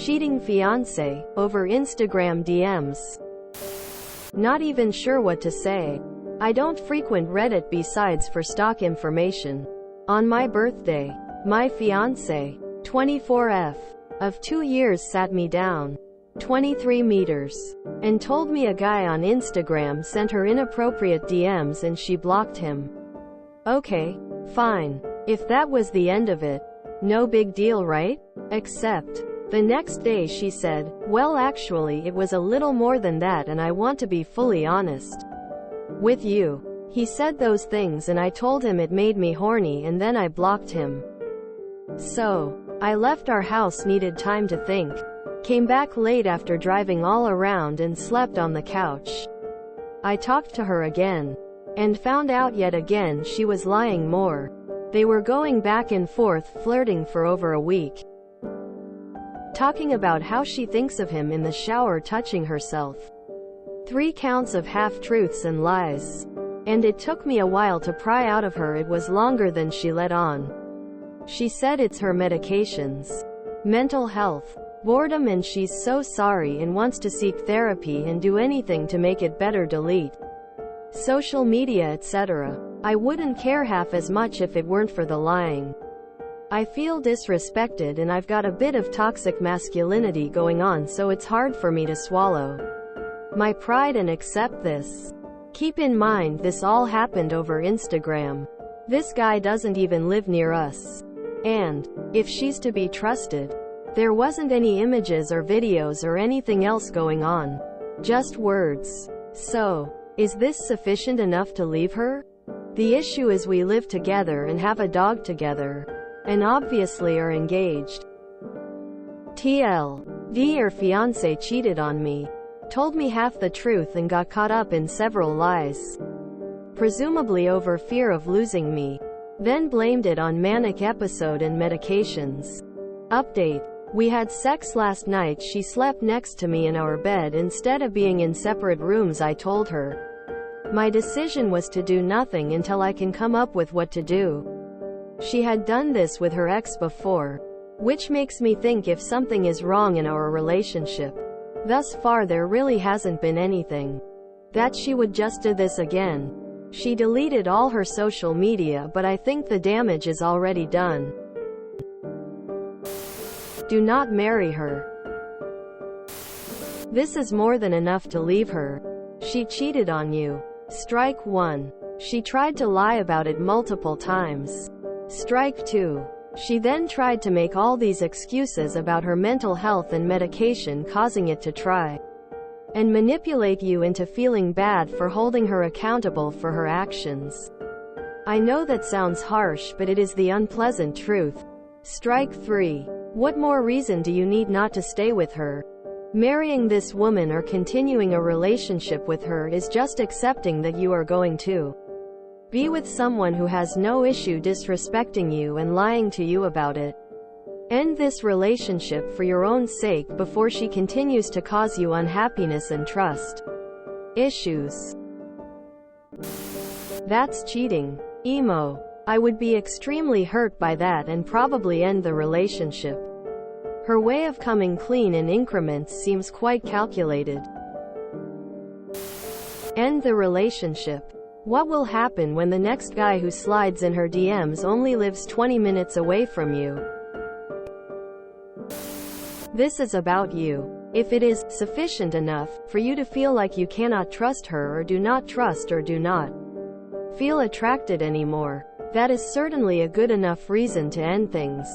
Cheating fiancé, over Instagram DMs. Not even sure what to say. I don't frequent Reddit besides for stock information. On my birthday, my fiancé, 24F, of 2 years sat me down, 23 meters, and told me a guy on Instagram sent her inappropriate DMs and she blocked him. Okay, fine. If that was the end of it, no big deal, right? Except, the next day she said, well, actually it was a little more than that and I want to be fully honest with you. He said those things and I told him it made me horny and then I blocked him. So, I left our house, needed time to think. Came back late after driving all around and slept on the couch. I talked to her again. And found out yet again she was lying more. They were going back and forth flirting for over a week. Talking about how she thinks of him in the shower touching herself. 3 counts of half-truths and lies. And it took me a while to pry out of her it was longer than she let on. She said it's her medications. Mental health. Boredom and she's so sorry and wants to seek therapy and do anything to make it better, delete social media, etc. I wouldn't care half as much if it weren't for the lying. I feel disrespected and I've got a bit of toxic masculinity going on, so it's hard for me to swallow my pride and accept this. Keep in mind this all happened over Instagram. This guy doesn't even live near us. And, if she's to be trusted, there wasn't any images or videos or anything else going on. Just words. So, is this sufficient enough to leave her? The issue is we live together and have a dog together. And obviously are engaged. TL. Your fiancé cheated on me. Told me half the truth and got caught up in several lies. Presumably over fear of losing me. Then blamed it on manic episode and medications. Update. We had sex last night. She slept next to me in our bed instead of being in separate rooms. I told her my decision was to do nothing until I can come up with what to do. She had done this with her ex before, which makes me think if something is wrong in our relationship. Thus far there really hasn't been anything. That she would just do this again. She deleted all her social media, but I think the damage is already done. Do not marry her. This is more than enough to leave her. She cheated on you. Strike 1. She tried to lie about it multiple times. Strike 2. She then tried to make all these excuses about her mental health and medication, causing it to try and manipulate you into feeling bad for holding her accountable for her actions. I know that sounds harsh, but it is the unpleasant truth. Strike 3. What more reason do you need not to stay with her? Marrying this woman or continuing a relationship with her is just accepting that you are going to be with someone who has no issue disrespecting you and lying to you about it. End this relationship for your own sake before she continues to cause you unhappiness and trust issues. That's cheating. Emo. I would be extremely hurt by that and probably end the relationship. Her way of coming clean in increments seems quite calculated. End the relationship. What will happen when the next guy who slides in her DMs only lives 20 minutes away from you? This is about you. If it is sufficient enough for you to feel like you cannot trust her or do not trust or do not feel attracted anymore, that is certainly a good enough reason to end things.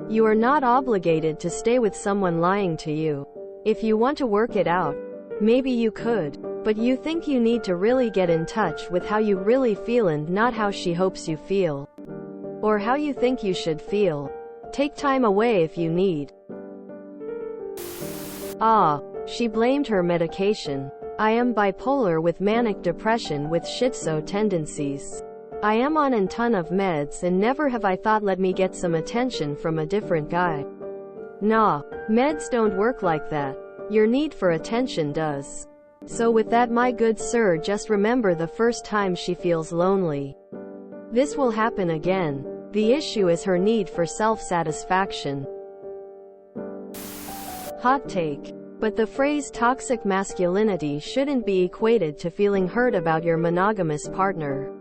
You are not obligated to stay with someone lying to you. If you want to work it out, maybe you could. But you think you need to really get in touch with how you really feel and not how she hopes you feel. Or how you think you should feel. Take time away if you need. She blamed her medication. I am bipolar with manic depression with schizo tendencies. I am on a ton of meds and never have I thought let me get some attention from a different guy. Nah, meds don't work like that. Your need for attention does. So with that, my good sir, just remember the first time she feels lonely, this will happen again. The issue is her need for self-satisfaction. Hot take. But the phrase toxic masculinity shouldn't be equated to feeling hurt about your monogamous partner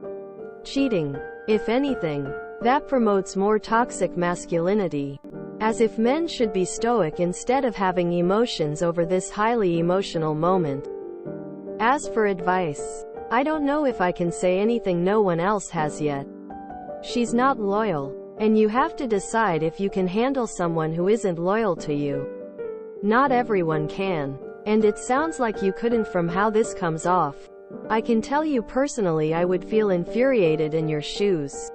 cheating. If anything, that promotes more toxic masculinity. As if men should be stoic instead of having emotions over this highly emotional moment. As for advice, I don't know if I can say anything no one else has yet. She's not loyal, and you have to decide if you can handle someone who isn't loyal to you. Not everyone can. And it sounds like you couldn't from how this comes off. I can tell you personally I would feel infuriated in your shoes.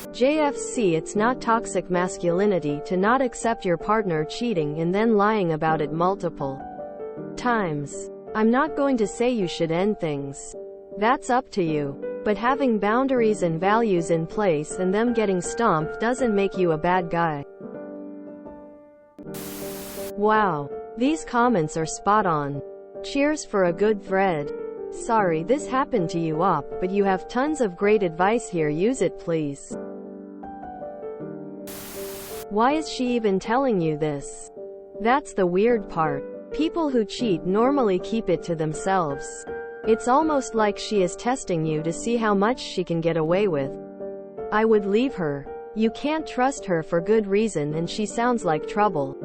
JFC, it's not toxic masculinity to not accept your partner cheating and then lying about it multiple times. I'm not going to say you should end things. That's up to you. But having boundaries and values in place and them getting stomped doesn't make you a bad guy. Wow. These comments are spot on. Cheers for a good thread. Sorry this happened to you op, but you have tons of great advice here, use it please. Why is she even telling you this? That's the weird part. People who cheat normally keep it to themselves. It's almost like she is testing you to see how much she can get away with. I would leave her. You can't trust her for good reason and she sounds like trouble.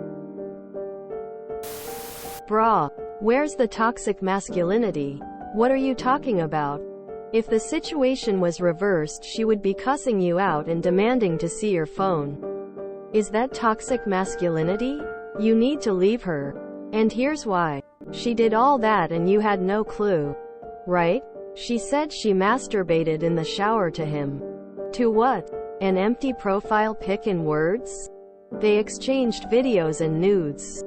Brah. Where's the toxic masculinity? What are you talking about? If the situation was reversed, she would be cussing you out and demanding to see your phone. Is that toxic masculinity? You need to leave her. And here's why. She did all that and you had no clue. Right? She said she masturbated in the shower to him. To what? An empty profile pic and words? They exchanged videos and nudes.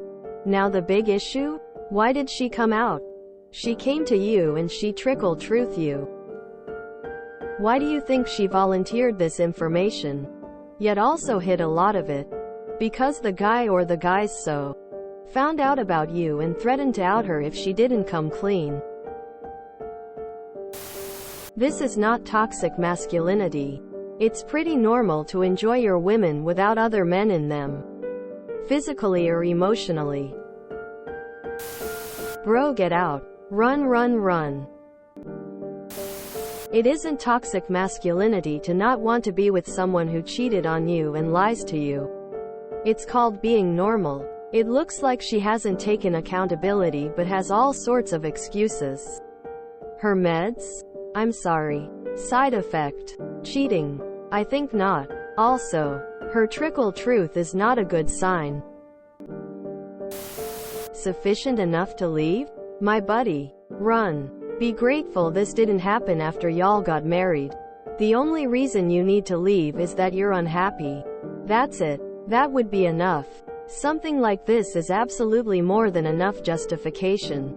Now the big issue? Why did she come out? She came to you and she trickled truth you. Why do you think she volunteered this information? Yet also hid a lot of it. Because the guy or the guys found out about you and threatened to out her if she didn't come clean. This is not toxic masculinity. It's pretty normal to enjoy your women without other men in them. Physically or emotionally. Bro, get out. Run, run, run. It isn't toxic masculinity to not want to be with someone who cheated on you and lies to you. It's called being normal. It looks like she hasn't taken accountability but has all sorts of excuses. Her meds? I'm sorry. Side effect. Cheating? I think not. Also, her trickle truth is not a good sign. Sufficient enough to leave? My buddy. Run. Be grateful this didn't happen after y'all got married. The only reason you need to leave is that you're unhappy. That's it. That would be enough. Something like this is absolutely more than enough justification.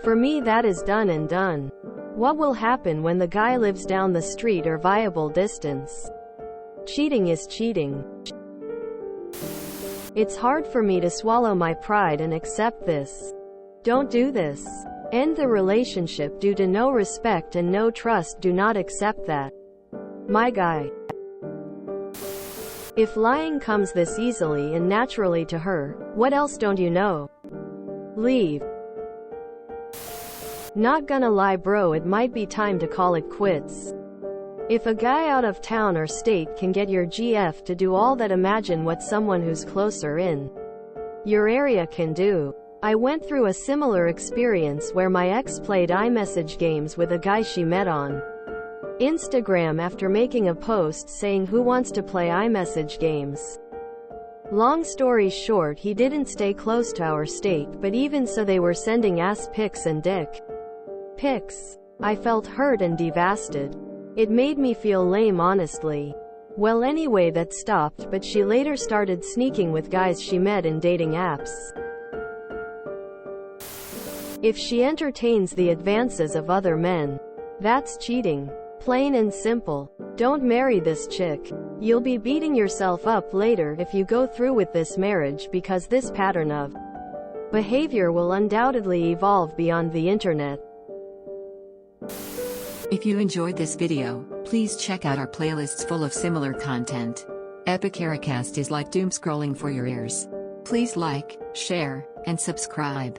For me, that is done and done. What will happen when the guy lives down the street or viable distance? Cheating is cheating. It's hard for me to swallow my pride and accept this. Don't do this. End the relationship due to no respect and no trust. Do not accept that. My guy. If lying comes this easily and naturally to her, what else don't you know? Leave. Not gonna lie bro, it might be time to call it quits. If a guy out of town or state can get your GF to do all that, imagine what someone who's closer in your area can do. I went through a similar experience where my ex played iMessage games with a guy she met on Instagram after making a post saying who wants to play iMessage games. Long story short, he didn't stay close to our state, but even so they were sending ass pics and dick pics. I felt hurt and devastated. It made me feel lame honestly. Well anyway, that stopped, but she later started sneaking with guys she met in dating apps. If she entertains the advances of other men, that's cheating. Plain and simple. Don't marry this chick. You'll be beating yourself up later if you go through with this marriage, because this pattern of behavior will undoubtedly evolve beyond the internet. If you enjoyed this video, please check out our playlists full of similar content. Epicaricast is like doom scrolling for your ears. Please like, share, and subscribe.